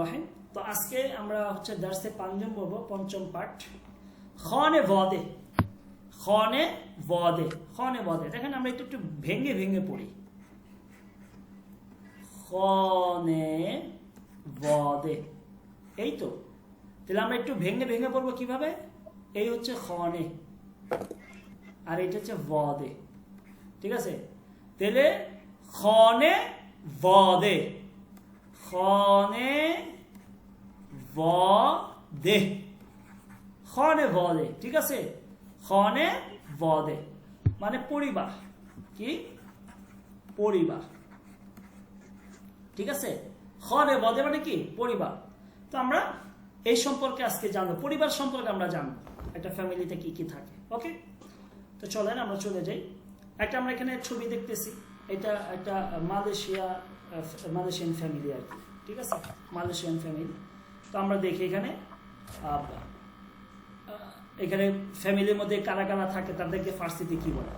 রহিম। তো আজকে আমরা হচ্ছে দার্সে পাঞ্জম বলবো, পঞ্চম পাঠ। খনে ওয়াদে, খনে ওয়াদে, খনে ওয়াদে। দেখেন আমরা একটু ভেঙে ভেঙে পড়ি। খনে ওয়াদে, এই তো। তাহলে আমরা একটু ভেঙে ভেঙে পড়বো কিভাবে? এই হচ্ছে খনে, আর এটা হচ্ছে ওয়াদে, ঠিক আছে? তাহলে খনে ওয়াদে, খনে ওয়াদে, খনে ওয়াদে, ঠিক আছে? খনে ওয়াদে মানে পরিবার, কি? পরিবার, ঠিক আছে? খনে ওয়াদে মানে কি? পরিবার। তো আমরা এই সম্পর্কে আজকে জানবো, পরিবার সম্পর্কে আমরা জানবো, একটা ফ্যামিলিতে কি কি থাকে। ওকে, তো চলেন আমরা চলে যাই। একটা আমরা এখানে ছবি দেখতেছি, এটা একটা মালয়েশিয়ান ফ্যামিলি আর কি, ঠিক আছে? Malaysian family. তো আমরা দেখি এখানে এখানে ফ্যামিলির মধ্যে কারা কারা থাকে, তাদেরকে ফার্সিতে কি বলে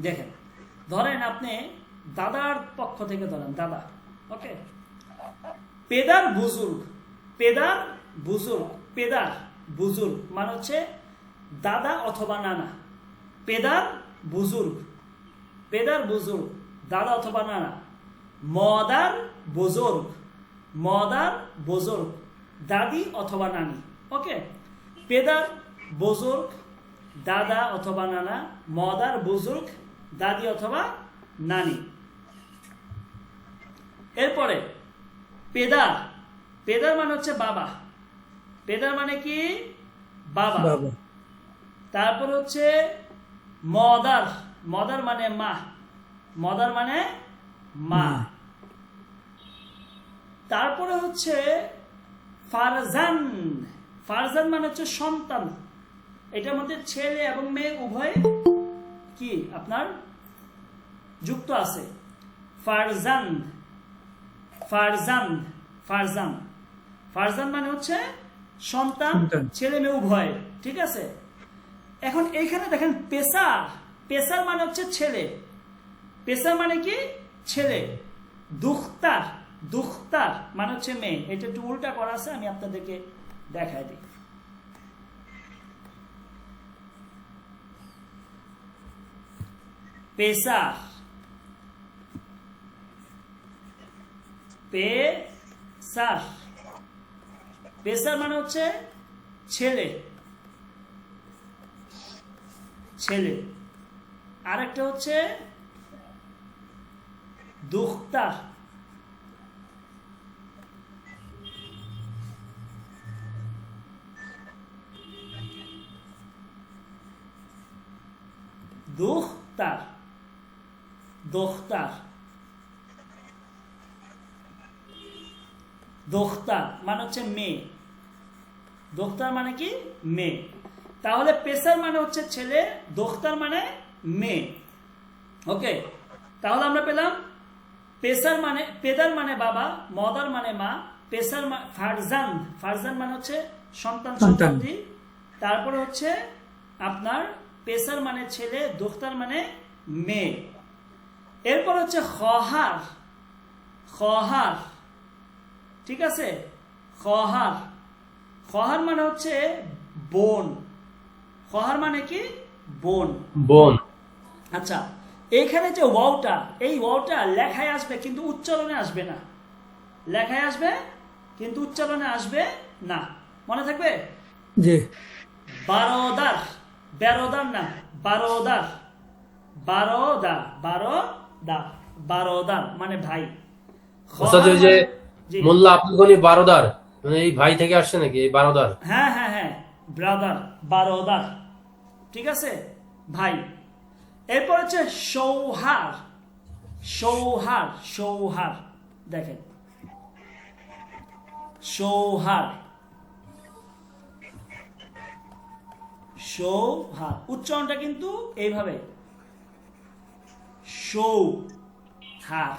দেখেন। ধরেন আপনি দাদার পক্ষ থেকে ধরেন, দাদা, ওকে? পেদার বুজুর্গ, পেদার বুজুর্গ, পেদার বুজুর্গ মানে হচ্ছে দাদা অথবা নানা। পেদার বুজুর্গ, পেদার বুজুর্গ, দাদা অথবা নানা। মদার বুজুর্গ, মদার বুজুর্গ, দাদি অথবা নানি। ওকে, পেদার বুজুর্গ, দাদা অথবা নানা। মদার বুজুর্গ, দাদি অথবা নানি। এরপরে পেদার, পেদার মানে হচ্ছে বাবা। পেদার মানে কি? বাবা। তারপর হচ্ছে মদার, মদার মানে মা, মদার মানে মা। তারপরে হচ্ছে ফারজান, ফারজান মানে হচ্ছে সন্তান। এটার মধ্যে ছেলে এবং মেয়ে উভয় কি আপনার যুক্ত আছে। ফারজান, ফারজান, ফারজান, ফারজান মানে হচ্ছে সন্তান, ছেলে মেয়ে উভয়, ঠিক আছে? এখন এইখানে দেখেন পেসার, পেসার মানে হচ্ছে ছেলে, পেসার মানে কি? ছেলে। দুখতার, দুখতার মানে হচ্ছে মেয়ে। এটা একটু উল্টা করা আছে, আমি আপনাদেরকে দেখাই দিই। পেসার, পেসার, পেসার মানে হচ্ছে ছেলে, ছেলে। আরেকটা হচ্ছে দুখতার, দুখতার, দোখতার, দোখতার মানে হচ্ছে মেয়ে। দোখতার মানে কি? মেয়ে। তাহলে পেসার মানে হচ্ছে ছেলে, দোখতার মানে মেয়ে। ওকে, তাহলে আমরা পেলাম পেসার মানে, পেদার মানে বাবা, মদার মানে মা, পেসার ফারজান, ফারজান মানে হচ্ছে সন্তান, সন্তানদি। তারপরে হচ্ছে আপনার পেসার মানে ছেলে, দোখতার মানে মেয়ে। এরপর হচ্ছে খহার, খহার, ঠিক আছে? খহার, খহার মানে হচ্ছে বোন। খহার মানে কি? বোন, বোন। আচ্ছা, এইখানে যে ওয়াওটা, এই ওয়াওটা লেখায় আসবে কিন্তু উচ্চারণে আসবে না। লেখায় আসবে কিন্তু উচ্চারণে আসবে না, মনে থাকবে? জি। বারোদার, বেরোদার না, বারোদার, বারোদার, বারোদার, বারোদার মানে ভাই। যে মোল্লা আব্দুল গনি বারোদার মানে এই ভাই থেকে আসছে নাকি? এই বারোদার, হ্যাঁ হ্যাঁ হ্যাঁ, ব্রাদার, বারোদার, ঠিক আছে? ভাই। এরপর হচ্ছে সৌহার, সৌহার, সৌহার, দেখেন সৌহার, সৌহার। উচ্চারণটা কিন্তু এইভাবে, সৌহার,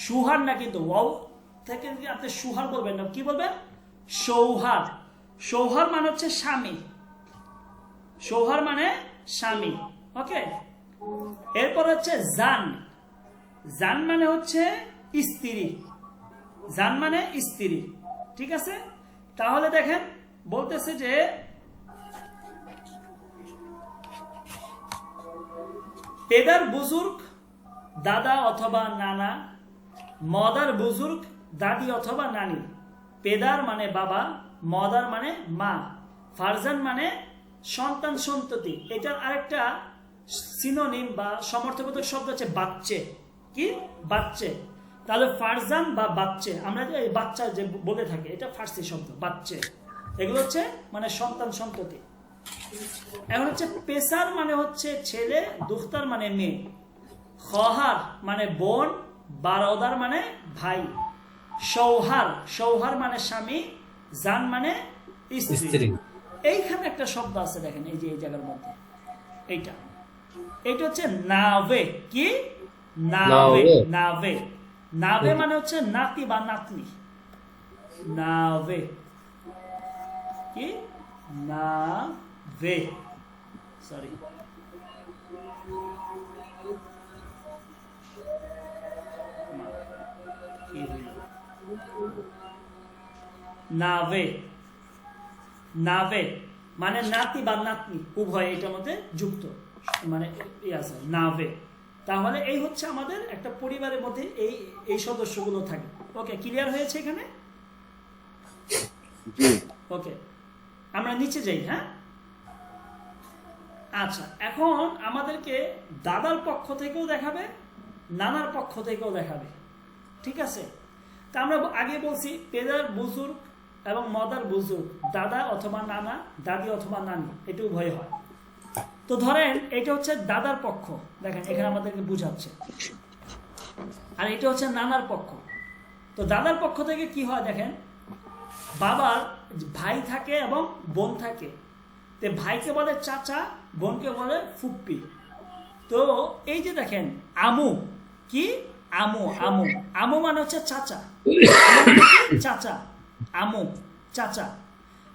সুহার না কিন্তু। ওয়াও থেকে আপনি সুহার বলবেন না, কি বলবেন? সৌহার। সৌহার মানে হচ্ছে স্বামী, সৌহার মানে স্বামী। ওকে, এরপর হচ্ছে জান, জান মানে হচ্ছে স্ত্রী, জান মানে স্ত্রী, ঠিক আছে। তাহলে দেখেন বলতেছে যে পেদার বুজুর্গ দাদা অথবা নানা, মদার বুজুর্গ দাদি অথবা নানি। পেদার মানে বাবা, মদার মানে মা, ফারজান মানে সন্তান সন্ততি। এটার আরেকটা সিনোনিম বা সমর্থবোধক শব্দ হচ্ছে বাচ্চে। কি বাচ্চে? তাহলে ফারজান বা বাচ্চে, আমরা যে এই বাচ্চা যে বলে থাকি, এটা ফার্সি শব্দ বাচ্চে। এগুলো হচ্ছে মানে সন্তান সন্ততি। এখন হচ্ছে পেসার মানে হচ্ছে ছেলে, দুখতার মানে মেয়ে, খহার মানে বোন, বারদার মানে ভাই, সৌহার, সৌহার মানে স্বামী, জান মানে স্ত্রী। এইখানে একটা শব্দ আছে দেখেন, এই যে এই জায়গার মধ্যে এইটা, এইটা হচ্ছে নাভে। কি নাভে? নাভে, নাভে মানে হচ্ছে নাতি বা নাতনি। নাভে, কি নাভে, সরি নাভে, নাভে মানে নাতি বা নাতনি উভয় এটার মধ্যে যুক্ত, মানে আছে নাভে। তাহলে এই হচ্ছে আমাদের একটা পরিবারের মধ্যে এই এই সদস্যগুলো থাকে। ওকে, ক্লিয়ার হয়েছে এখানে? ওকে, আমরা নিচে যাই। হ্যাঁ, আচ্ছা, এখন আমাদেরকে দাদার পক্ষ থেকেও দেখাবে, নানার পক্ষ থেকেও দেখাবে, ঠিক আছে। তা আমরা আগে বলছি পেদার বুজুর্গ এবং মদার বুজুর্গ, দাদা অথবা নানা, দাদি অথবা নানি, এটা উভয় হয়। তো ধরেন এটা হচ্ছে দাদার পক্ষ, দেখেন এখানে আমাদেরকে বুঝাচ্ছে, আর এটা হচ্ছে নানার পক্ষ। তো দাদার পক্ষ থেকে কি হয় দেখেন, বাবার ভাই থাকে এবং বোন থাকে। তো ভাইকে বলে চাচা, বোনকে বলে ফুপ্পি। তো এই যে দেখেন আমু, কি আমু, আমু, আমু মানে হচ্ছে চাচা, চাচা, আমু চাচা।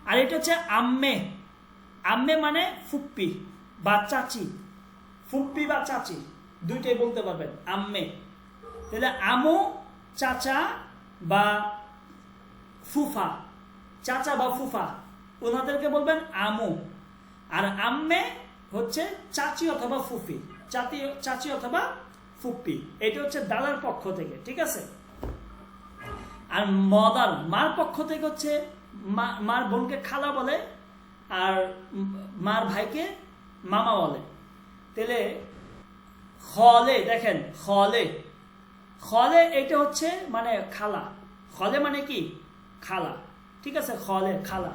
আর এটা হচ্ছে আম্মে, আম্মে মানে ফুপ্পি বা চাচি, ফুপ্পি বা চাচি দুইটাই বলতে পারবেন, আম্মে। তাহলে আমু চাচা বা ফুফা, চাচা বা ফুফা, ওনাদেরকে বলবেন আমু। আর আম্মে হচ্ছে চাচি অথবা ফুফি, চাচি অথবা ফুপ্পি। এটা হচ্ছে দাদার পক্ষ থেকে, ঠিক আছে। আর মদার, মার পক্ষ থেকে হচ্ছে মার বোনকে খালা বলে, আর মার ভাইকে মামা বলে। তাহলে খলে, দেখেন খলে, খলে এটা হচ্ছে মানে খালা, খলে মানে কি খালা, ঠিক আছে, খলে খালা।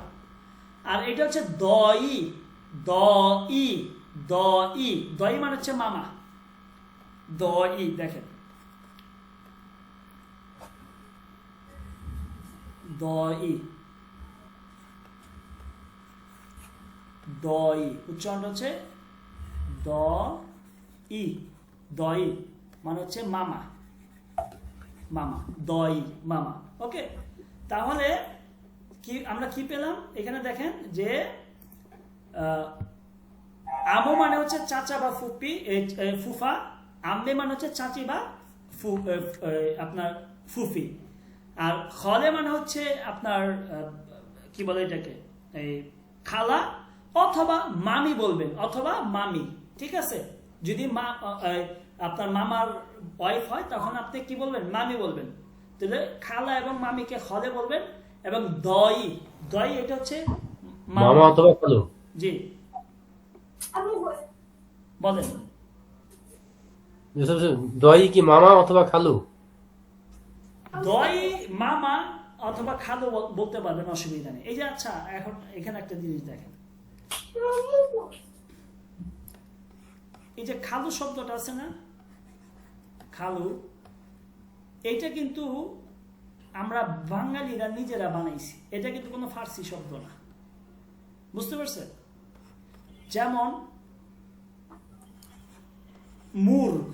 আর এটা হচ্ছে দই, দই, দই, দই মানে হচ্ছে মামা, দই, দেখেন দই, দই উচ্চারণ হচ্ছে দই, দই মানে হচ্ছে মামা, মামা, দই মামা। ওকে, তাহলে কি আমরা কি পেলাম এখানে দেখেন যে আমু মানে হচ্ছে চাচা বা ফুপি, ফুফা, আম্মে মানে হচ্ছে চাচি বা আপনার ফুফি, আর খলে মানে হচ্ছে আপনার কি বলে এটাকে, এই খালা অথবা মামি বলবেন, অথবা মামি, ঠিক আছে। যদি আপনার মামার ওয়াইফ হয় তখন আপনি কি বলবেন, মামি বলবেন। তাহলে খালা এবং মামিকে খলে বলবেন। এবং দই, দই এটা হচ্ছে মামা অথবা খালু। জি বলেন, দই কি মামা অথবা খালু? দই মামা অথবা খালু বলতে পারবেন, অসুবিধা নেই। এই যে আচ্ছা, এখন এখানে একটা জিনিস দেখেন, এই যে খালু শব্দটা আছে না, খালু, এইটা কিন্তু আমরা বাঙালিরা নিজেরা বানাইছি, এটা কিন্তু কোনো ফার্সি শব্দ না, বুঝতে পারছেন? যেমন মুরগ,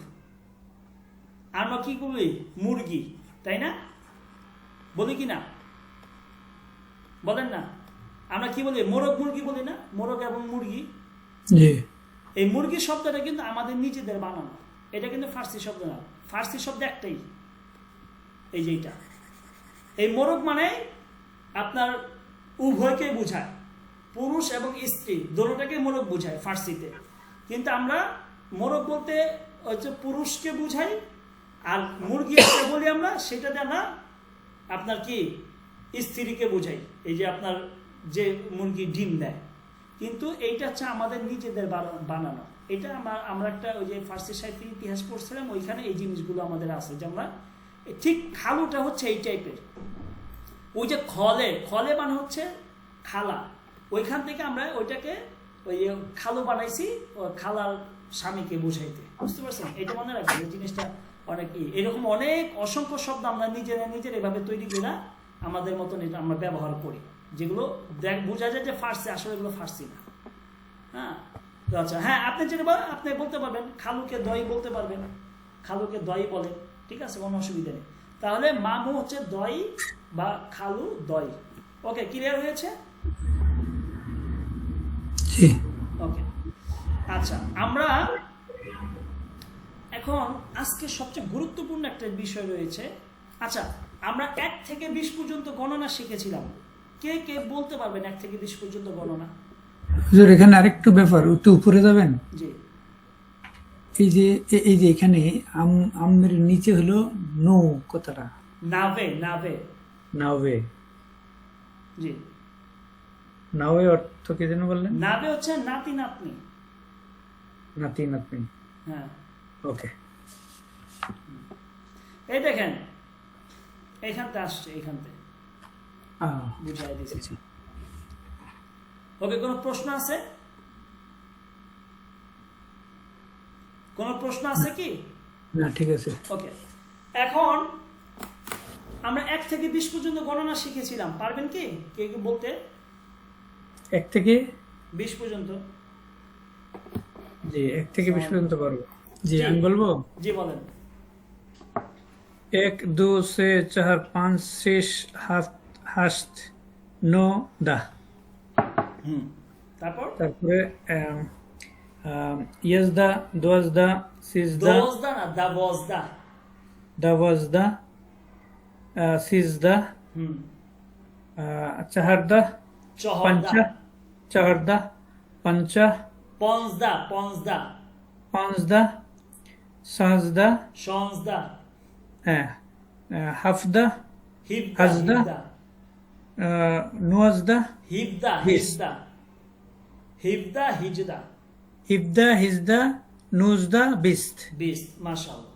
আমরা কি বলি মুরগি, তাই না? বলি কি না, বলেন না? আমরা কি বলি, মোরগ মুরগি বলি না, মোরগ এবং মুরগি। এই মুরগি শব্দটা কিন্তু আমাদের নিজেদের বানানো, এটা কিন্তু ফার্সি শব্দ না। ফার্সি শব্দ একটাই, এই যে এটা, এই মোরগ মানে আপনার উভয়কে বোঝায়, পুরুষ এবং স্ত্রী দুটোটাকে মোরগ বোঝায় ফার্সিতে। কিন্তু আমরা মোরগ বলতে হচ্ছে পুরুষকে বুঝাই, আর মুরগি যেটা বলি আমরা সেটা দিয়ে আমরা আপনার কি স্ত্রীকে বোঝাই, এই যে আপনার যে মুরগি ডিম দেয়। কিন্তু এইটা হচ্ছে আমাদের নিজেদের বানানো। এটা আমরা একটা ওই যে ফার্সি সাহিত্যের ইতিহাস পড়ছিলাম, ওইখানে এই জিনিসগুলো আমাদের আছে, যে আমরা ঠিক খালুটা হচ্ছে এই টাইপের। ওই যে খলে মানে হচ্ছে খালা, ওইখান থেকে আমরা ওইটাকে ওই খালু বানাইছি খালার স্বামীকে বুঝাইতে, বুঝতে পারছেন? এটা মনে রাখবেন, এই জিনিসটা অনেক এরকম অনেক অসংখ্য শব্দ আমরা নিজেরা এভাবে তৈরি করে আমাদের মতন এটা আমরা ব্যবহার করি, যেগুলো বোঝা যায় যে ফার্সি, আসলে এগুলো ফার্সি না। হ্যাঁ, তো আচ্ছা, হ্যাঁ আপনি যেটা আপনি বলতে পারবেন খালুকে দই বলতে পারবেন, খালুকে দই বলে, ঠিক আছে, কোনো অসুবিধা নেই। তাহলে মামু হচ্ছে দই বা খালু দই। ওকে, ক্লিয়ার হয়েছে? ওকে, আচ্ছা, আমরা এখন আজকে সবচেয়ে গুরুত্বপূর্ণ একটা বিষয় রয়েছে। আচ্ছা, আমরা 1 থেকে 20 পর্যন্ত গণনা শিখেছিলাম। কে কে বলতে পারবেন 1 থেকে 20 পর্যন্ত গণনা? হুজুর, এখানে আরেকটু ব্যাপার, একটু উপরে যাবেন। জি, এই যে এখানে আমের নিচে হলো নো কথাটা, নাভে। নাওয়ে। জি, নাওয়ে অর্থ কি যেন বললেন? নাভে হচ্ছে নাতি নাতনি। নাতি নাতনি। হ্যাঁ, ওকে। এই দেখেন এইখানতে আসছে, এইখানতে আহ, বুঝাই দিয়েছি। ওকে, কোনো প্রশ্ন আছে? কোনো প্রশ্ন আছে কি? না, ঠিক আছে। ওকে, এখন আমরা 1 থেকে 20 পর্যন্ত গণনা শিখেছিলাম, পারবেন কি কে কে বলতে? 1 থেকে 20 পর্যন্ত। জি, 1 থেকে 20 পর্যন্ত পারবো। জি, আমি বলবো। জি, বলেন। 1 2 3 4 5 6 7 8 9 10। তারপরে ইয়াজদা, দোয়াজদা, সিজদা, দোজদা না, দাবজদা। দাওয়াজদা, সিজদা, চাহারদা, চহরদা, পাঞ্চা, চাহারদা, পাঞ্চা, পঞ্জদা, পাঁচদা, সাজদা, সঞ্জদা, হ্যাঁ, হাফদা, হিবদা, হাজদা, নুয়াজদা, হিবদা, হিস। হিবদা, হিজদা, ইবদা, হিজদা, নুজদা, বিস্ত। মাশাআল্লাহ।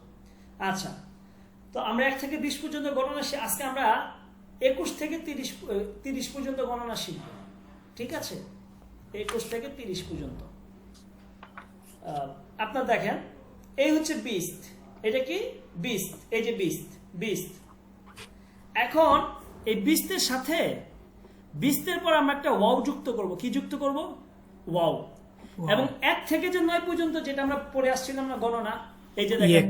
আচ্ছা, তো আমরা 1 থেকে 20 পর্যন্ত গণনা আজকে আমরা 21 থেকে 30 পর্যন্ত গণনা শিখব, ঠিক আছে? 21 থেকে 30 পর্যন্ত। আপনার দেখেন, এই হচ্ছে বিস্ত, এটা কি বিস্ত, এই যে বিস্ত। এখন এই বিস্তের সাথে বিস্তের পর আমরা একটা ওয়াও যুক্ত করব। কি যুক্ত করব? ওয়াও। এবং 1 থেকে যে 9 পর্যন্ত যেটা আমরা পড়ে আসছিলাম না গণনা, এই যে দেখেন,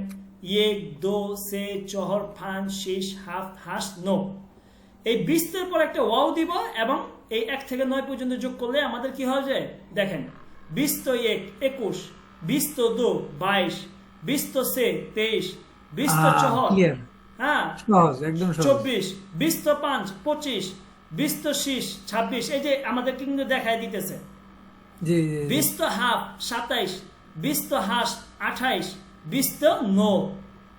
এক, দো, সে, চহর, ফান, শীষ, হাফ, হাস, নো, এই বিস্তের পর একটা ওয়াও দিব, এবং এই 1 থেকে 9 পর্যন্ত যোগ করলে আমাদের কি হয়ে যায় দেখেন, 20 তো 1 21, 20 তো 2 22, 20 তো সে 23, 20 তো চহর, হ্যাঁ, সহজ, একদম সহজ, 24, 20 তো 5 25, 20 তো শীষ 26, এই যে আমাদের কিন্তু দেখায় দিতেছে। জি, 20 তো হাফ 27, 20 তো হাস 28, 20 তো নো,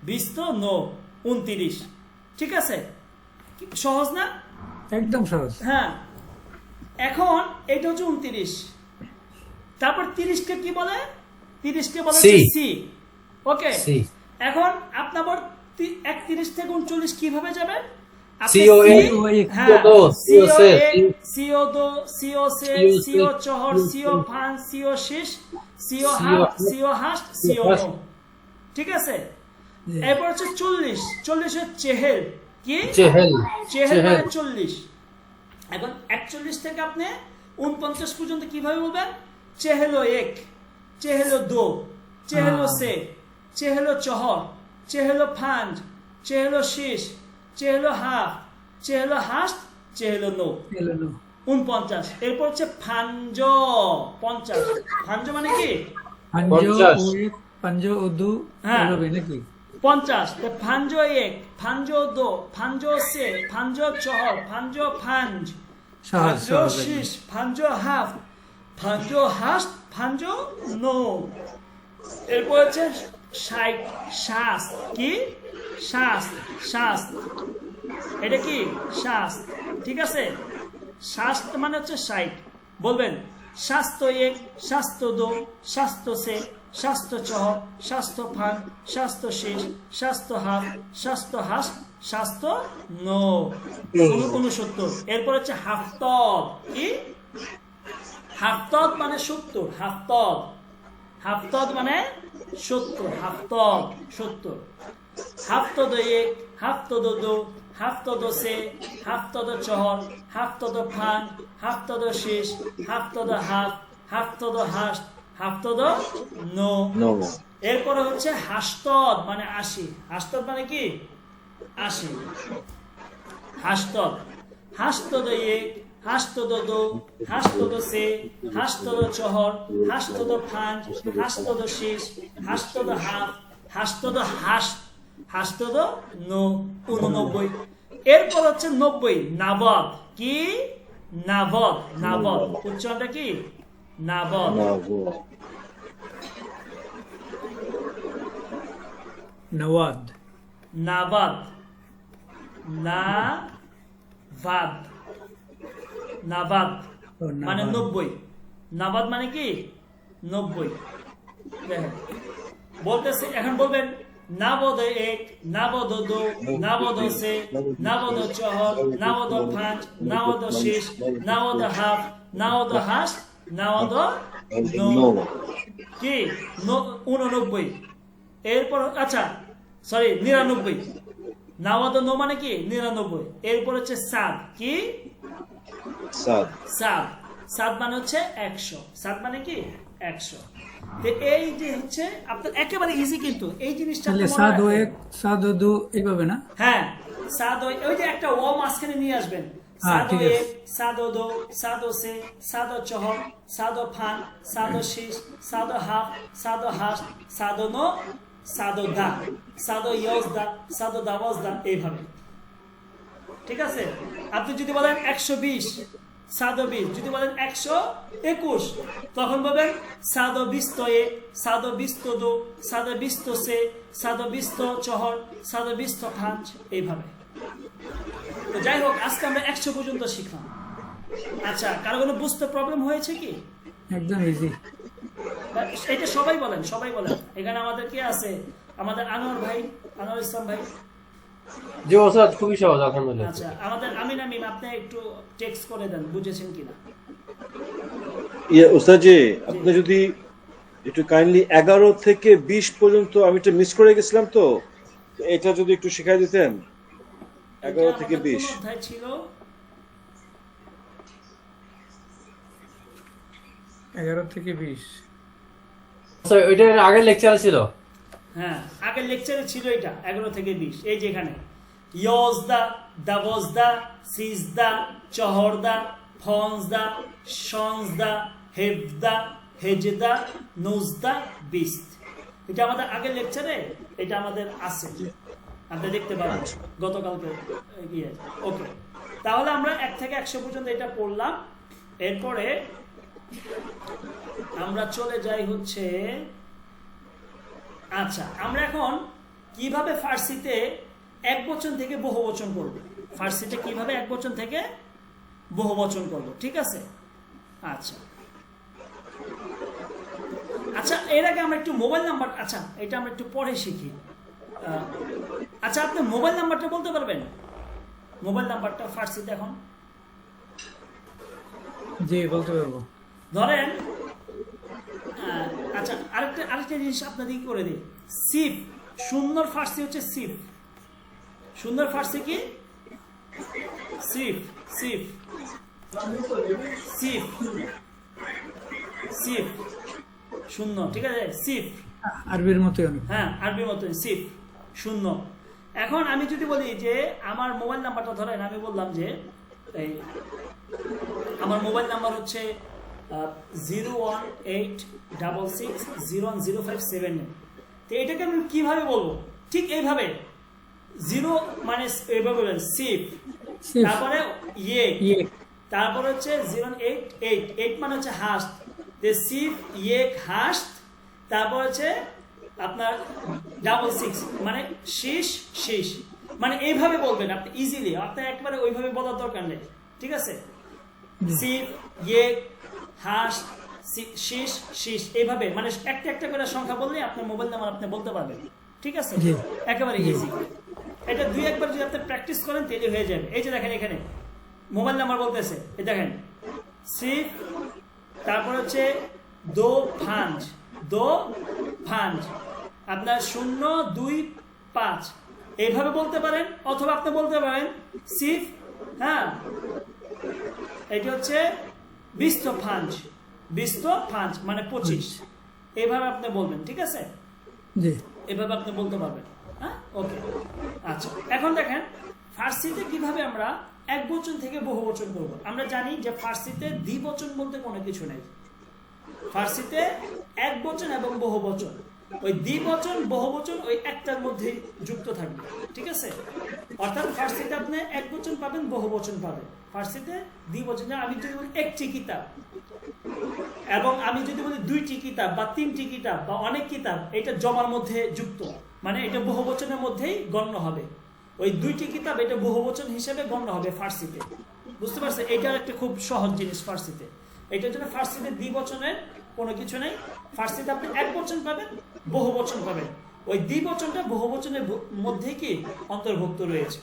20 তো নো 29, ঠিক আছে? সহজ না? একদম সহজ। হ্যাঁ, এখন এটা হচ্ছে 29। তারপর 30 কে কি বলে? 30 কে বলে সি। ওকে, এখন আপনার 31 থেকে 39 কিভাবে যাবে? ঠিক আছে, এরপর হচ্ছে 40, 40 হচ্ছে চেহেল। কি চেহেল? মানে 40। এখন 41 থেকে আপনি 49 পর্যন্ত কিভাবে বলবেন? চেহেলো 1, চেহেলো 2, চেহেলো সে, চেহেলো চহর, চেহেলো ফাঞ্জ, চেহেলো শীষ, চেহেলো হাফ, চেহেলো হাস, চেহেলো নো, 49। এরপর হচ্ছে ফাঞ্জ 50। ফাঞ্জ মানে কি? পাঞ্জ উদু, নাকি 50 ফাঞ্জো এক ফাঞ্জো দো ফাঞ্জো সে ফাঞ্জো চহর ফাঞ্জো ফাঞ্জ সহজ ফাঞ্জো সহজ শীষ ফাঞ্জো হাফ ফাঞ্জো হাস ফাঞ্জো নো। এরপর হচ্ছে 60 শ্বাস কি শ্বাস শ্বাস এটা কি শ্বাস ঠিক আছে। শ্বাস মানে হচ্ছে 60 বলবেন স্বাস্থ্য এক স্বাস্থ্য দো স্বাস্থ্য সে স্বাস্থ্য চহ স্বাস্থ্য ফান স্বাস্থ্য শেষ স্বাস্থ্য হাফ স্বাস্থ্য হাস স্বাস্থ্য নো 69। এরপর হচ্ছে হাফতদ কি হাফতদ মানে 70 হাফতদ হাফতদ মানে 70 হাফতদ 70। হাফতদ এক হাফতদ দো হাফতদ সে হাফতদ চহর হাফতদ ফান হাফতদ শেষ হাফতদ হাফ হাফতদ হাস হাফতদ নো। এরপরে হচ্ছে হাস্তদ মানে 80 হাস্তদ মানে কি 80 হাস্তদ হাস্তদ এক হাস্তদ দো হাস্তদ সে হাস্তদ চহর হাস্তদ ফান হাস্তদ শেষ হাস্তদ হাফ হাস্তদ হাস হাস্তদ নো 89। এরপর হচ্ছে 90 নাবদ কি নাবদ নাবদ উচ্চারণটা কি নাবদ নওয়াদ নাবাদ নাবাদ নাবাদ ও, মানে নাবাদ। 90 নাবাদ মানে কি 90। দেখেন বলতেছে এখন বলবেন নাবদ এক নাবদ দো নাবদ সে নাবদ চহর নাবদ ফাঁচ নাবদ শেষ নাবদ হাফ নাবদ হাস নাবদ নো কি 89। এরপর আচ্ছা সরি 99 নাওয়াদ নো মানে কি 99। এরপর হচ্ছে সাদ কি সাদ সাদ মানে হচ্ছে 100 সাদ মানে কি 100। তো এই যে হচ্ছে আপনার একেবারে ইজি কিন্তু এই জিনিসটা তাহলে মনে সাদ ও রাখবেন। এক সাদ ও দু এইভাবে না হ্যাঁ সাদ ওই যে একটা ও মাঝখানে নিয়ে আসবেন হ্যাঁ, সাদো ঠিক আছে। এক সাদো দো সাদো সে সাদো চহর সাদো ফান সাদো শীষ সাদো হাফ সাদো হাস সাদো নো সাদো দা সাদো ইয়জ দা সাদো দাওয়াজ দা এইভাবে ঠিক আছে। আপনি যদি বলেন 120 সাদো 20 যদি বলেন 121 তখন বলবেন সাদো 20 তো এ সাদো 20 তো দো সাদো 20 তো সে সাদো 20 তো চহর সাদো 20 তো ফাঁচ এইভাবে। তো যাই হোক আজকে আমরা 100 পর্যন্ত শিখলাম। আচ্ছা কারো কোনো বুঝতে প্রবলেম হয়েছে কি? একদম ইজি এটা সবাই বলেন সবাই বলেন। এখানে আমাদের কে আছে আমাদের আনোয়ার ভাই আনোয়ার ইসলাম ভাই। জি ওস্তাদ খুবই সহজ আলহামদুলিল্লাহ। আচ্ছা আমাদের আমিনা মিম আপনি একটু টেক্সট করে দেন বুঝেছেন কিনা। ওস্তাদ জি আপনি যদি একটু কাইন্ডলি 11 থেকে 20 পর্যন্ত আমি এটা মিস করে গেছিলাম তো এটা যদি একটু শেখাই দিতেন 11 থেকে 20 কোন অধ্যায় ছিল? 11 থেকে 20 স্যার ওইটা আগের লেকচারে ছিল। হ্যাঁ আগের লেকচারে ছিল এটা 11 থেকে 20। এই যে এখানে ইয়জদা দাবজদা সিজদা চহরদা ফনজদা শনজদা হেবদা হেজদা নুজদা বিস্ত। এটা আমাদের আগের লেকচারে এটা আমাদের আছে আপনি দেখতে পাবেন গতকালকে গিয়ে। ওকে তাহলে আমরা 1 থেকে 100 পর্যন্ত এটা পড়লাম। এরপরে আমরা চলে যাই হচ্ছে আচ্ছা আমরা এখন কিভাবে ফার্সিতে একবচন থেকে বহুবচন করব। ফার্সিতে কিভাবে একবচন থেকে বহুবচন করব ঠিক আছে। আচ্ছা আচ্ছা এর আগে আমরা একটু মোবাইল নাম্বার আচ্ছা এটা আমরা একটু পরে শিখি। আচ্ছা আপনি মোবাইল নাম্বারটা বলতে পারবেন মোবাইল নাম্বারটা ফার্সিতে এখন জি বলতে পারবো। ধরেন আচ্ছা আরেকটা জিনিস আপনাদেরকে করে দিই। সিফ সুন্দর ফার্সি হচ্ছে সিফ। সুন্দর ফার্সি কি সিফ সিফ সিফ সিফ শূন্য ঠিক আছে সিফ আরবির মতোই অনেক হ্যাঁ আরবির মতো সিফ শূন্য। এখন আমি যদি বলি যে আমার মোবাইল নাম্বারটা ধরেন আমি বললাম যে এই আমার মোবাইল নাম্বার হচ্ছে 01866010579। তো এটাকে আমি কিভাবে বলবো ঠিক এইভাবে 0 মানে এইভাবে সিফ, সিফ। তারপরে ইয়ে, ইয়ে। তারপর হচ্ছে 088 মানে হচ্ছে হাস্ট, সিফ ইয়ে হাস্ট, তারপর হচ্ছে আপনার 66 মানে শীষ শীষ, মানে এইভাবে বলবেন আপনি ইজিলি, আপনার একবারে ওইভাবে বলার দরকার নেই, ঠিক আছে? সিফ ইয়ে হাস্ট শীষ শীষ, এইভাবে মানে একটা একটা করে সংখ্যা বললে আপনার মোবাইল নাম্বার আপনি বলতে পারবেন, ঠিক আছে? জি। একেবারে ইজি। এটা 2-1 বার যদি আপনি প্র্যাকটিস করেন তাহলে হয়ে যাবে। এই যে দেখেন এখানে মোবাইল নাম্বার বলতেছে, এই দেখেন সিফ, তারপর হচ্ছে দো ফাঞ্জ আপনার 025, এইভাবে বলতে পারেন, অথবা আপনি বলতে পারেন সিফ, হ্যাঁ এটা হচ্ছে 20 মানে 25, এইভাবে আপনি বলবেন, ঠিক আছে? জি। এভাবে আপনি বলতে পারবেন। হ্যাঁ, ওকে। আচ্ছা, এখন দেখেন ফার্সিতে কিভাবে আমরা একবচন থেকে বহুবচন করব। আমরা জানি যে ফার্সিতে দ্বিবচন বলতে কোনো কিছু নেই। ফার্সিতে একবচন এবং বহুবচন, ওই দ্বিবচন বহুবচন ওই একটার মধ্যেই যুক্ত থাকবে, ঠিক আছে? অর্থাৎ ফার্সিতে আপনি একবচন পাবেন, বহুবচন পাবেন। ফার্সিতে দ্বিবচন, আমি যদি বলি একটি কিতাব, এবং আমি যদি বলি 2টি কিতাব বা 3টি কিতাব বা অনেক কিতাব, এটা জমার মধ্যে যুক্ত, মানে এটা বহুবচনের মধ্যেই গণ্য হবে। ওই 2টি কিতাব এটা বহুবচন হিসেবে গণ্য হবে ফার্সিতে, বুঝতে পারছেন? এটা একটা খুব সহজ জিনিস ফার্সিতে। এটার জন্য ফার্সিতে দ্বিবচনের কোনো কিছু নেই। ফার্সিতে আপনি একবচন পাবেন, বহুবচন পাবেন, ওই দ্বিবচনটা বহুবচনের মধ্যে কি অন্তর্ভুক্ত রয়েছে।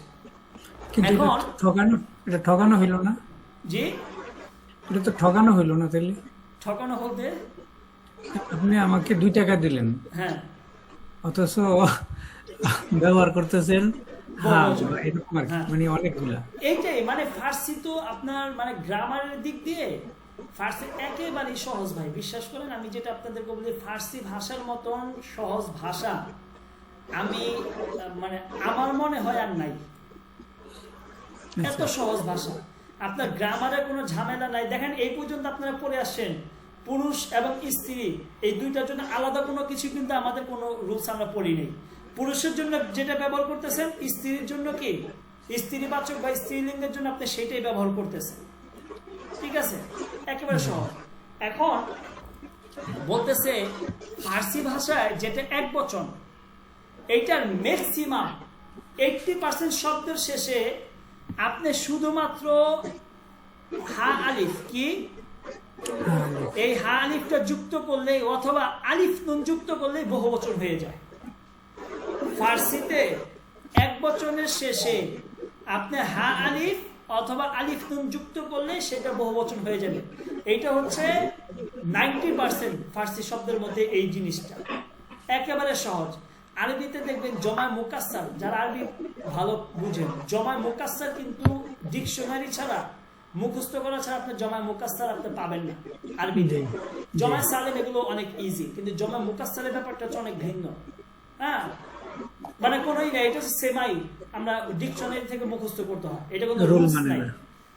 কিন্তু এখন এটা ঠকানো হইল না? জি, এটা তো ঠকানো হইল না তাহলে? ঠকানো বলতে আপনি আমাকে 2 টাকা দিলেন, হ্যাঁ, অথচ ব্যবহার করতেছেন হ্যাঁ বহুবচন। এরকম আর কি, হ্যাঁ। মানে অনেকগুলা। এইটাই মানে ফার্সি তো আপনার মানে গ্রামারের দিক দিয়ে ফার্সি একেবারেই সহজ ভাই, বিশ্বাস করেন। আমি যেটা আপনাদেরকে বলি, ফার্সি ভাষার মতন সহজ ভাষা আমি মানে আমার মনে হয় আর নাই। এত সহজ ভাষা, আপনার গ্রামারের কোনো ঝামেলা নাই। দেখেন এই পর্যন্ত আপনারা পড়ে আসছেন, পুরুষ এবং স্ত্রী এই দুইটার জন্য আলাদা কোনো কিছু কিন্তু আমাদের কোনো রুলস আমরা পড়ি নেই। পুরুষের জন্য যেটা ব্যবহার করতেছেন, স্ত্রীর জন্য কি স্ত্রীবাচক বা স্ত্রীলিঙ্গের জন্য আপনি সেটাই ব্যবহার করতেছেন, ঠিক আছে? একেবারে সহজ। এখন বলতেছে ফার্সি ভাষায় যেটা একবচন, এইটার ম্যাক্সিমাম 80% শব্দের শেষে আপনি শুধুমাত্র হা আলিফ, কি এই হা আলিফটা যুক্ত করলে অথবা আলিফ নুন যুক্ত করলে বহুবচন হয়ে যায়। ফার্সিতে একবচনের শেষে আপনি হা আলিফ অথবা আলিফ নুন যুক্ত করলে সেটা বহুবচন হয়ে যাবে। এইটা হচ্ছে 90% ফার্সি শব্দের মধ্যে এই জিনিসটা একেবারে সহজ। আরবিতে দেখবেন জমায় মুকাসসার, যারা আরবি ভালো বুঝেন, জমায় মুকাসসার কিন্তু ডিকশনারি ছাড়া, মুখস্থ করা ছাড়া আপনি জমায় মুকাসসার আপনি পাবেন না আরবিতে। জমায় সালেম এগুলো অনেক ইজি, কিন্তু জমায় মুকাসসারের ব্যাপারটা হচ্ছে অনেক ভিন্ন। হ্যাঁ, মানে কোনোই নাই, এটা হচ্ছে সেমাই, আমরা ডিকশনারি থেকে মুখস্থ করতে হয়, এটা কোনো রুলস নাই।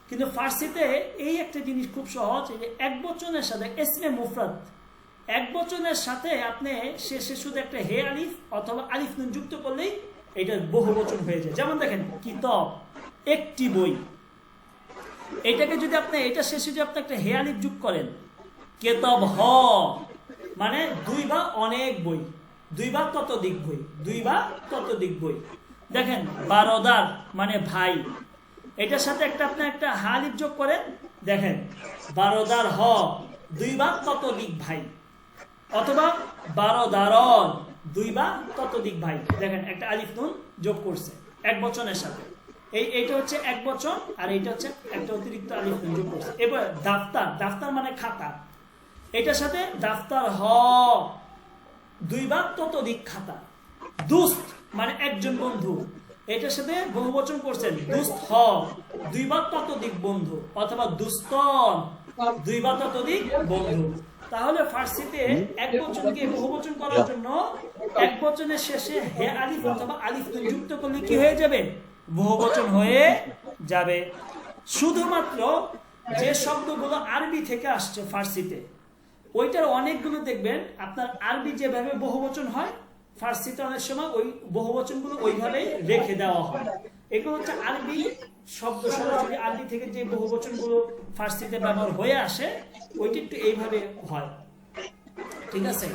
কিন্তু ফার্সিতে এই একটা জিনিস খুব সহজ, যে একবচনের সাথে ইসমে মুফরাদ, একবচনের সাথে আপনি শেষে শুধু একটা হে আলিফ অথবা আলিফ নুন যুক্ত করলেই এটা বহুবচন হয়ে যায়। যেমন দেখেন কিতাব, একটি বই, এটাকে যদি আপনি এটা শেষে যদি আপনি একটা হে আলিফ যোগ করেন, কেতাব হ মানে 2 বা অনেক বই, 2 বা ততোধিক বই, 2 বা ততোধিক বই। দেখেন বারোদার মানে ভাই, এটার সাথে একটা আপনি একটা হা আলিফ যোগ করেন, দেখেন বারোদার হ 2 বা ততোধিক ভাই, অথবা বারোদারন 2 বা ততোধিক ভাই। দেখেন একটা আলিফ নুন যোগ করছে একবচনের সাথে, এইটা হচ্ছে একবচন, আর এইটা হচ্ছে একটা অতিরিক্ত আলিফ নুন যোগ করছে। এবার দাফতার, দাফতার মানে খাতা, এটার সাথে দাফতার হ 2 বা ততোধিক খাতা। দুস্ত মানে একজন বন্ধু, এটার সাথে বহুবচন করছেন, দুস্ত হ 2 বা ততোধিক বন্ধু, অথবা দুস্তন 2 বা ততোধিক বন্ধু। তাহলে ফার্সিতে একবচনকে বহুবচন করার জন্য একবচনের শেষে হে আলিফ অথবা আলিফ নুন যুক্ত করলে কি হয়ে যাবে? বহুবচন হয়ে যাবে। শুধুমাত্র যে শব্দগুলো আরবি থেকে আসছে ফার্সিতে, ওইটার অনেকগুলো দেখবেন আপনার আরবি যেভাবে বহুবচন হয় ফার্সিতে অনেক সময় ওই বহুবচনগুলো ওইভাবে রেখে দেওয়া হয়। এগুলো হচ্ছে আরবি শব্দ, সরাসরি আরবি থেকে যে বহুবচনগুলো ফার্সিতে ব্যবহার হয়ে আসে ওইটা একটু এইভাবে হয়, ঠিক আছে।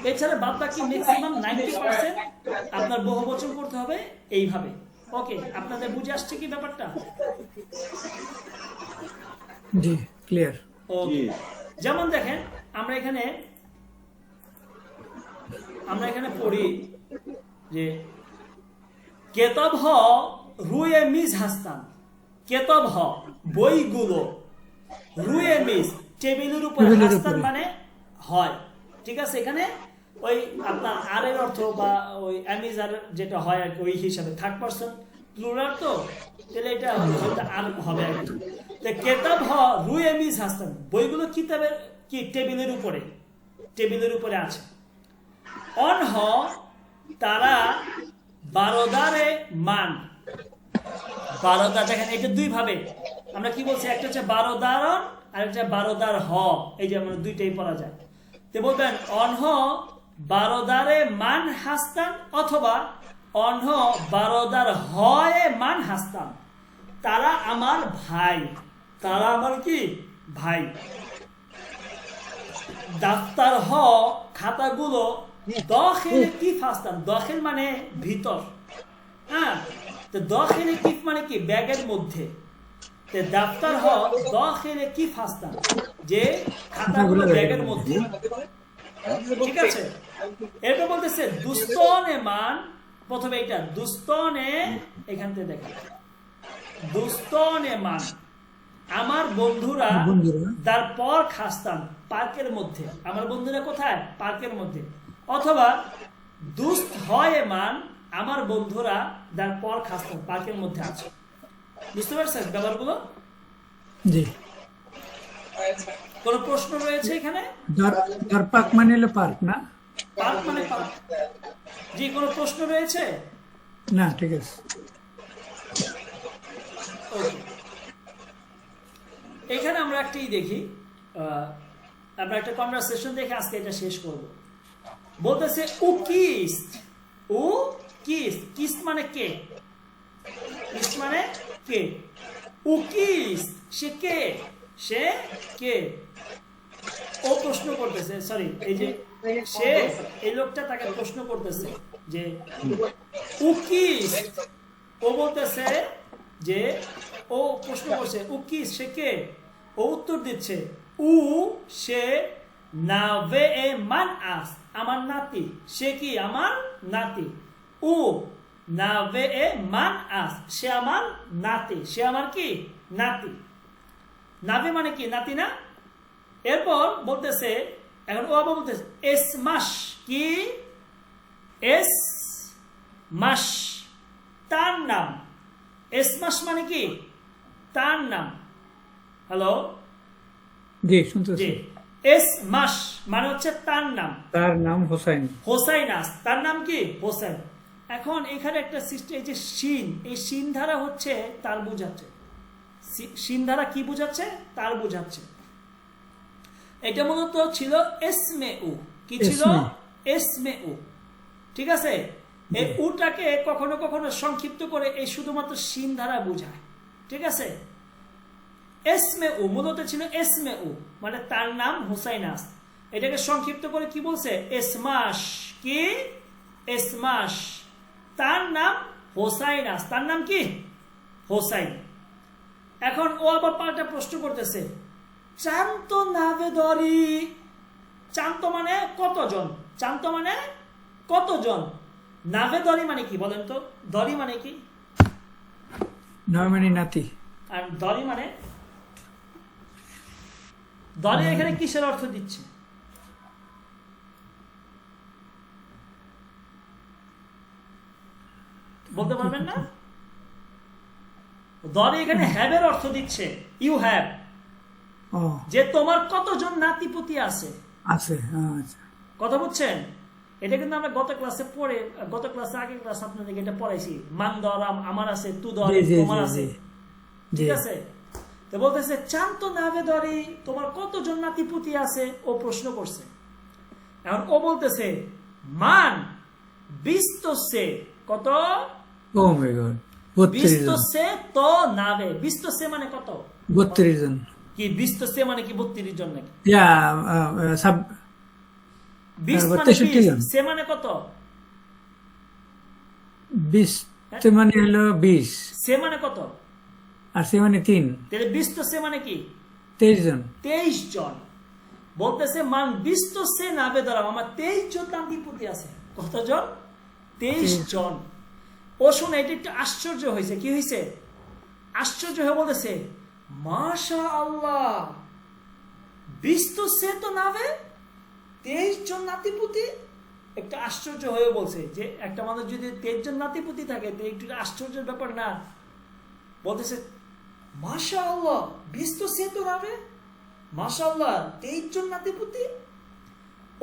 এছাড়া বাদ বাকি ম্যাক্সিমাম 90% আপনার বহুবচন করতে হবে এইভাবে। ওকে, আপনাদের বুঝে আসছে কি ব্যাপারটা? জি, ক্লিয়ার। ওকে, যেমন দেখেন আমরা এখানে পড়ি যে কেতাব হ রুয়ে মিজ হাস্তান, কেতাব হ বইগুলো, রুয়ে মিজ টেবিলের উপরে, হাস্তান মানে হয়, ঠিক আছে। এখানে ওই আপনার আর এর অর্থ বা ওই অ্যামিজার যেটা হয় আর কি ওই হিসাবে থার্ড পারসন প্লুরাল, তো তাহলে এটা আর হবে আর কি। কেতাব হ রুয়ে মিজ হাস্তান, বইগুলো কিতাবের কি টেবিলের উপরে আছে। অন হ তারা বারোদারে মান, বারোদার, দেখেন এটা দুই ভাবে আমরা কি বলছি, একটা হচ্ছে বারোদারন আর একটা বারোদার হ, এই যে আমরা দুইটাই পড়া যায়। তো বলবেন অনহ বারোদারে মান হাস্তান অথবা অনহ বারোদার হয় মান হাস্তান, তারা আমার ভাই, তারা আমার কি ভাই। ডাক্তার হ খাতাগুলো, দখিলে কি ফাস্তান, দখিল মানে ভিতর, হ্যাঁ, তো দখিলে কি মানে কি ব্যাগের মধ্যে, তো ডাক্তার হ দখিলে কি ফাস্তান, যে খাতাগুলো ব্যাগের মধ্যে, ঠিক আছে। এরপর বলতেছে দুস্তনে মান, প্রথমে এটা দুস্তনে, এখান থেকে দেখেন দুস্তনে মান আমার বন্ধুরা, তারপর খাস্তান পার্কের মধ্যে, আমার বন্ধুরা কোথায়, পার্কের মধ্যে। অথবা দুস্ত হয় মান আমার বন্ধুরা তারপর খাস্তান পার্কের মধ্যে আছে। বুঝতে পারছেন ব্যাপারগুলো? জি। কোন প্রশ্ন রয়েছে এখানে? পার্ক মানে হলো পার্ক না? পার্ক মানে পার্ক। জি, কোন প্রশ্ন রয়েছে? না, ঠিক আছে। এখানে আমরা একটি দেখি, আমরা একটা কনভারসেশন দেখে আজকে এটা শেষ করব। বলতেছে উ কিস্ট, উ কিস্ট, কিস্ট মানে কে, কিস্ট মানে কে, উ কিস্ট সে কে, সে কে। ও প্রশ্ন করতেছে, সরি এই যে সে, এই লোকটা তাকে প্রশ্ন করতেছে যে উ কিস্ট, ও বলতেছে যে, ও প্রশ্ন করছে উ কিস্ট সে কে, ও উত্তর দিচ্ছে উ সে নাভে এ মান আস, আমার নাতি, সে কি আমার নাতি। উ নাভে এ মান আস, সে আমার নাতি, সে আমার কি নাতি। নাভে মানে কি নাতি না। এরপর বলতেছে, এখন ও আবার বলতেছে এস মাস, কি এস মাস, তার নাম, এস মাস মানে কি তার নাম। হ্যালো, জি শুনতেছি। এস মাস মানে হচ্ছে তার নাম, তার নাম হোসাইন, হোসাইনাস, তার নাম কি হোসেন। এখন এখানে একটা সিস্টেম, এই যে শিন, এই শিন ধারা হচ্ছে তার বুঝাচ্ছে, শিন ধারা কি বুঝাচ্ছে, তার বুঝাচ্ছে। এটা মূলত ছিল এসমে উ, কি ছিল এসমে উ, ঠিক আছে। এই উটাকে কখনো কখনো সংক্ষিপ্ত করে এই শুধুমাত্র শিন ধারা বুঝায়, ঠিক আছে। এসমে উ মূলত ছিল এসমে উ মানে তার নাম হোসাইনাস, এটাকে সংক্ষিপ্ত করে কি বলছে এসমাস, কি এসমাস, তার নাম হোসাইনাস, তার নাম কি হোসাইন। এখন ও আবার পাল্টা প্রশ্ন করতেছে চান্ত নাভে দরি, চান্ত মানে কতজন, চান্ত মানে কতজন, নাভে দরি মানে কি বলেন তো, দরি মানে কি, নাম মানে নাতি, আর দরি মানে, দরি এখানে কিসের অর্থ দিচ্ছে, বলতে পারবেন না? দরি এখানে হ্যাভের অর্থ দিচ্ছে, ইউ হ্যাভ, যে তোমার কতজন নাতিপুতি আছে, আছে, আচ্ছা, কথা বুঝছেন। এটা কিন্তু আমরা গত ক্লাসে পড়ে, গত ক্লাসে আগের ক্লাস আপনাদেরকে এটা পড়াইছি, মান দর আমার আছে, তু দর তোমার আছে, ঠিক আছে। তো বলতেছে চান্ত নাভে দরি, তোমার কতজন নাতিপুতি আছে, ও প্রশ্ন করছে। এখন ও বলতেছে মান বিস্ত সে কত? ও মাই গড 32 বিস্ত জন সে তো নাবে। বিস্ত সে মানে কত? 32 জন কি বিস্ত সে মানে কি 32 জন নাকি? ইয়া সাব বিস্ত মানে 62 বিশ, জন। সে মানে কত? 20 তো মানে হলো 20 সে মানে কত? আর সে মানে 3 তাহলে বিস্ত সে মানে কি? 23 জন 23 জন। বলতেছে মান বিস্ত সে নাবে দ্বারা আমার 23 জন নাতিপুতি আছে। কতজন? 23 জন। ও শুনে এটা একটু আশ্চর্য হয়েছে। কি হয়েছে? আশ্চর্য হয়ে বলতেছে মাশা আল্লাহ, বিস্ত সে তো নাবে 23 জন নাতিপুতি। একটা আশ্চর্য হয়ে বলছে যে একটা মানুষ যদি 23 জন নাতিপুতি থাকে তো একটু আশ্চর্যের ব্যাপার না? বলতেছে মাশা আল্লাহ, বিস্ত সে তো নাবে, মাশা আল্লাহ 23 জন নাতিপুতি।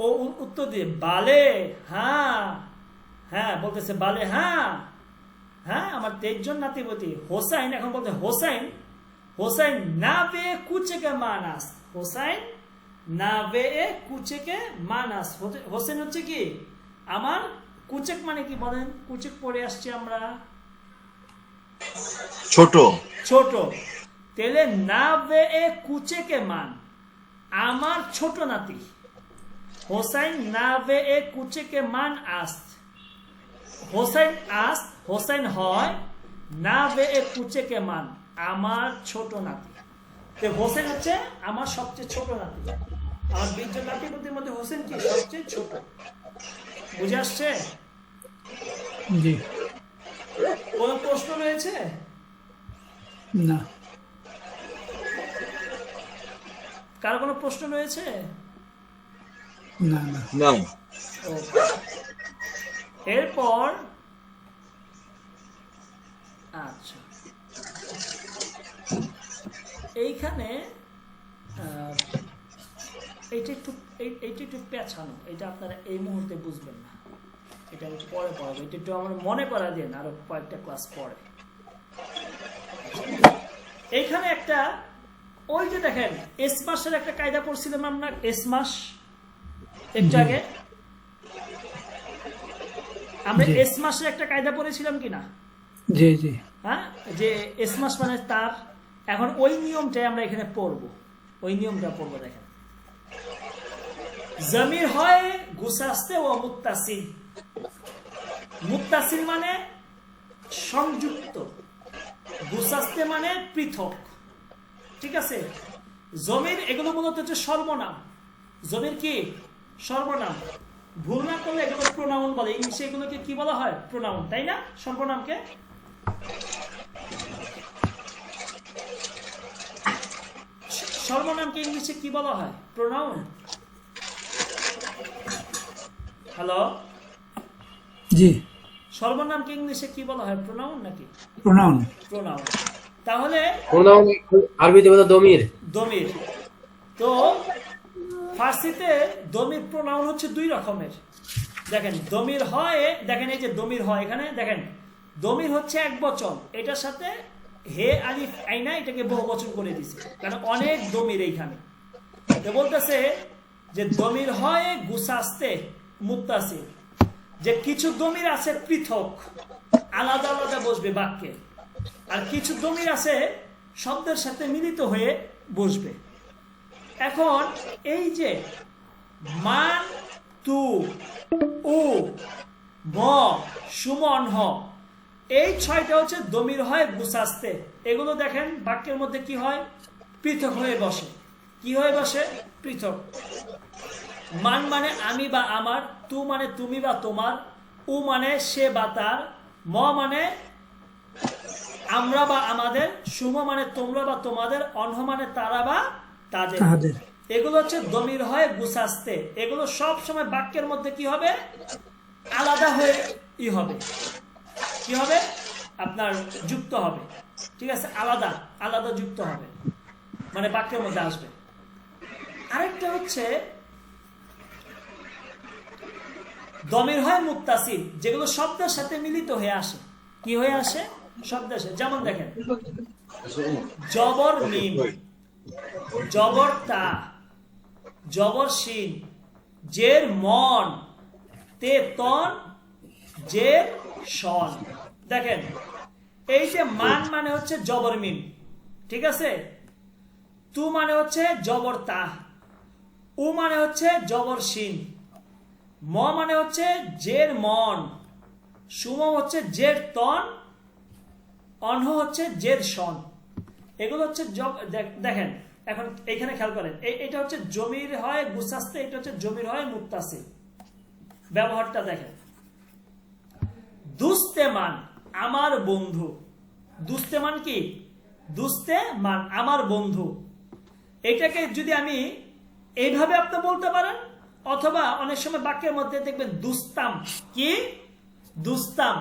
ও উত্তর দিয়ে বালে হ্যাঁ, হ্যাঁ বলতেছে বালে হ্যাঁ, হ্যাঁ আমার 23 জন নাতিপুতি। হোসাইন এখন বলতে হোসাইন, হোসাইন না বে কুচেকে মানাস, হোসাইন না বে কুচেকে মানাস। হোসেন হচ্ছে কি আমার কুচেক মানে কি বলেন? কুচেক পড়ে আসছি আমরা ছোট। ছোট। তেলে না বে কুচেকে মান আমার ছোট নাতি। হোসাইন না বে কুচেকে মান আস্ত। হোসাইন আস্ত, হোসাইন হয় না বে কুচেকে মান আমার ছোট নাতি। তো হোসেন হচ্ছে আমার সবচেয়ে ছোট নাতি। আমার 20 জন নাতিপুতির মধ্যে হোসেন কি সবচেয়ে ছোট। বুঝে আসছে? জি কোন প্রশ্ন রয়েছে? না কার কোনো প্রশ্ন রয়েছে? না না না। এরপর আচ্ছা এইখানে এইটা একটু পেছানো, এটা আপনারা এই মুহূর্তে বুঝবেন না, এটা আমি পরে পড়াবো। এটা একটু আমার মনে করা দেন আরো কয়েকটা ক্লাস পরে। এইখানে একটা ওই যে দেখেন এস মাসের একটা কায়দা পড়ছিলাম আমরা, এস মাস একটু আগে আমরা জি। এস মাসের একটা কায়দা পড়েছিলাম কিনা? জি জি হ্যাঁ, যে এস মাস মানে তার। এখন ওই নিয়মটাই আমরা এখানে পড়বো, ওই নিয়মটা পড়বো। দেখেন জমির হয় গুসাস্তে ও মুত্তাসিল। মুত্তাসিল মানে সংযুক্ত, গুসাস্তে মানে পৃথক। ঠিক আছে? জমির এগুলো মূলত হচ্ছে সর্বনাম। জমির কি সর্বনাম। ভুল না করলে এগুলো প্রোনাউন বলে। ইংলিশে এগুলোকে কি বলা হয়? প্রোনাউন, তাই না? সর্বনামকে সর্বনামকে ইংলিশে কি বলা হয়? প্রোনাউন। হ্যালো, জি সর্বনামকে ইংলিশে কি বলা হয়? প্রোনাউন নাকি? Pronoun pronoun. তাহলে প্রোনাউন আরবিতে বলে দমির। দমির। তো ফার্সিতে দমির প্রোনাউন হচ্ছে 2 রকমের। দেখেন দমির হয়, দেখেন এই যে দমির হয় এখানে দেখেন দমির হচ্ছে এক বচন, এটার সাথে হে আলিফ আইনা এটাকে বহু বচন করে দিছে, কারণ অনেক দমির এইখানে। তো বলতেছে যে দমির হয় গুসাস্তে মুত্তাসিল, যে কিছু দমির আছে পৃথক, আলাদা আলাদা বসবে বাক্যে, আর কিছু দমির আছে শব্দের সাথে মিলিত হয়ে বসবে। এখন এই যে মান, তু, উ, ম, সুমন, হ, এই 6টা হচ্ছে দমির হয় গুসাস্তে। এগুলো দেখেন বাক্যের মধ্যে কি হয়? পৃথক হয়ে বসে। কি হয়ে বসে? পৃথক। মান মানে আমি বা আমার, তু মানে তুমি বা তোমার, উ মানে সে বা তার, ম মানে আমরা বা আমাদের, সুম মানে তোমরা বা তোমাদের, অনহ মানে তারা বা তাদের। তাদের এগুলো হচ্ছে দমির হয় গুসাস্তে। এগুলো সব সময় বাক্যের মধ্যে কি হবে? আলাদা হয়ে হবে, কি হবে? আপনার যুক্ত হবে। ঠিক আছে? আলাদা আলাদা যুক্ত হবে, মানে বাক্যের মধ্যে আসবে। আরেকটা হচ্ছে দমির হয় মুত্তাসিল, যেগুলো শব্দের সাথে মিলিত হয়ে আসে। কি হয়ে আসে? শব্দের সাথে। যেমন দেখেন জবর মিম, জবর তা, জবর শিন, জের মন, তে তন, জের শন। দেখেন এই যে মান মানে হচ্ছে জবর মিম, ঠিক আছে, তু মানে হচ্ছে জবর তা, উ মানে হচ্ছে জবর শিন, ম মানে হচ্ছে জের মন, সুম হচ্ছে জের তন, অনহ হচ্ছে জের শন। এগুলো হচ্ছে দেখেন এখন এখানে খেয়াল করেন, এটা হচ্ছে জমির হয় গুসাস্তে, এটা হচ্ছে জমির হয় মুত্তাসিল। ব্যবহারটা দেখেন, দুস্তে মান আমার বন্ধু, দুস্তে মান কি, দুস্তে মান আমার বন্ধু। এটাকে যদি আমি এইভাবে আপনি বলতে পারেন, অথবা অনেক সময় বাক্যের মধ্যে দেখবেন দুস্তাম, কি দুস্তাম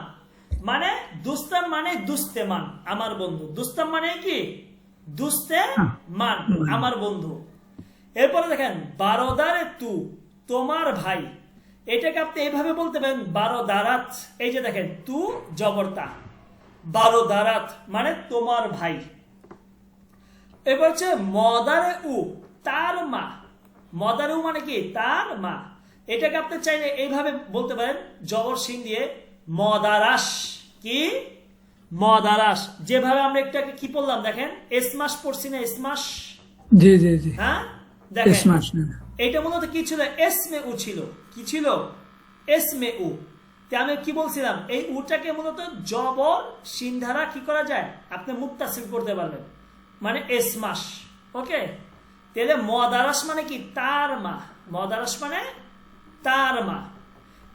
মানে, দুস্তাম মানে দুস্তে মান আমার বন্ধু, দুস্তাম মানে কি দুস্তে মান আমার বন্ধু। এরপরে দেখেন বারোদারে তু তোমার ভাই, এটাকে আপনি এইভাবে বলতে পারেন বারোদারাত, এই যে দেখেন তু জবরতা, বারোদারাত মানে তোমার ভাই। এবার হচ্ছে মদারে উ তার মা, মদারে উ মানে কি তার মা, এটাকে আপনি চাইলে এইভাবে বলতে পারেন জবর সিন দিয়ে মদারাস, কি মদারাস। যেভাবে আমরা একটাকে কি পড়লাম দেখেন, এসমাস পড়ছি না, এসমাস, জি জি জি, হ্যাঁ দেখেন এসমাস না, এটা মূলত কি ছিল, এসমে উ ছিল, কি ছিল এসমে উ। আমি কি বলছিলাম, এই উটাকে মূলত জবর সিন দ্বারা কি করা যায়, আপনি মুত্তাসিল করতে পারবেন, মানে এসমাস। ওকে, তাহলে মদারাস মানে কি তার মা, মদারাস মানে তার মা।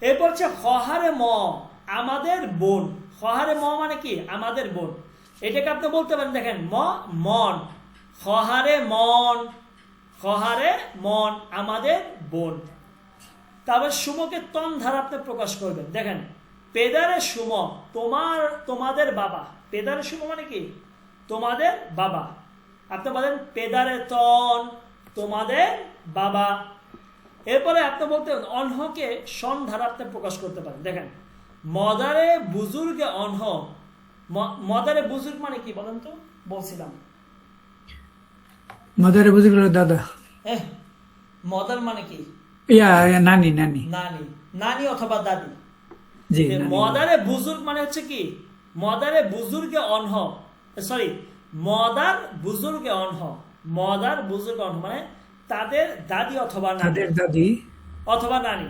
এরপর হচ্ছে হহারে ম আমাদের বোন, হহারে ম মানে কি আমাদের বোন, এটাকে আপনি বলতে পারেন দেখেন ম মন, হহারে মন, হহারে মন আমাদের বোন। তারপর সুমকে তন ধারা আপনি প্রকাশ করবেন, দেখেন পেদারে সুম তোমার তোমাদের বাবা, পেদারে সুম মানে কি তোমাদের বাবা, আপনি বলেন পেদারে তন তোমাদের বাবা। এরপরে আপনি বলতে অনহকে সন ধারা আপনি প্রকাশ করতে পারেন, দেখেন মদারে বুজুর্গে অনহ, মদারে বুজুর্গ মানে কি বলেন তো, বলছিলাম মাদারে বুঝল দাদা, মদার মানে কি ইয়া নানি নানি, নানি, নানি অথবা দাদি। জি নানি। মদারে বুজুর্গ মানে হচ্ছে কি, মদারে বুজুর্গে অনহ, সরি মদার বুজুর্গে অনহ, মদার বুজুর্গ অনহ মানে তাদের দাদি অথবা নানি, তাদের দাদি অথবা নানি।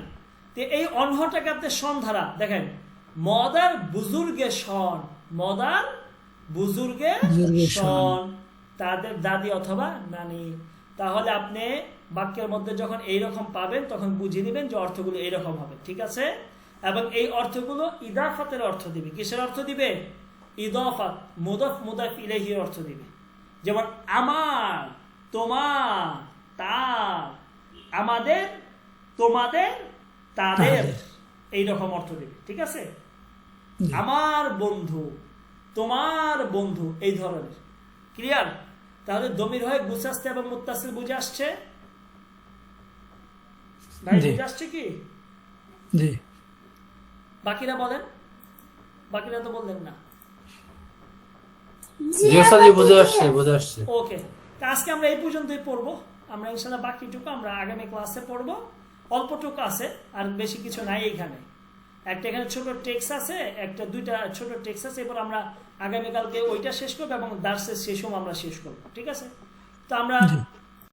তো এই অনহটাকে আপনি সন ধারা দেখেন, মদার বুজুর্গে সন, মদার বুজুর্গে বুজুর্গে সন তাদের দাদি অথবা নানি। তাহলে আপনি বাক্যের মধ্যে যখন এইরকম পাবেন তখন বুঝিয়ে দিবেন যে অর্থগুলো এইরকম হবে, ঠিক আছে। এবং এই অর্থগুলো ইদাফাতের অর্থ দিবে, কিসের অর্থ দিবে, ইদাফাত, মুদাফ মুদাফ ইলাইহির অর্থ দিবে। যেমন আমার, তোমার, তার, আমাদের, তোমাদের, তাদের, এইরকম অর্থ দিবে, ঠিক আছে। আমার বন্ধু, তোমার বন্ধু, এই ধরনের, ক্লিয়ার। তাহলে দমির হয় গুসাস্তে এবং মুত্তাসিল বুঝে আসছে ভাই, বুঝে আসছে কি? জি। বাকিরা বলেন, বাকিরা তো বললেন না। জি স্যার, জি বুঝে আসছে, বুঝে আসছে। ওকে, আজকে আমরা এই পর্যন্তই পড়বো, আমরা ইনশাআল্লাহ বাকিটুকু আমরা আগামী ক্লাসে পড়বো। অল্পটুকু আছে, আর বেশি কিছু নাই এইখানে। একটা এখানে ছোট টেক্সট আছে, একটা দুইটা ছোট টেক্সট আছে, এরপর আমরা আগামীকালকে ওইটা শেষ করবো এবং দার্সের শেষও আমরা শেষ করবো, ঠিক আছে। তো আমরা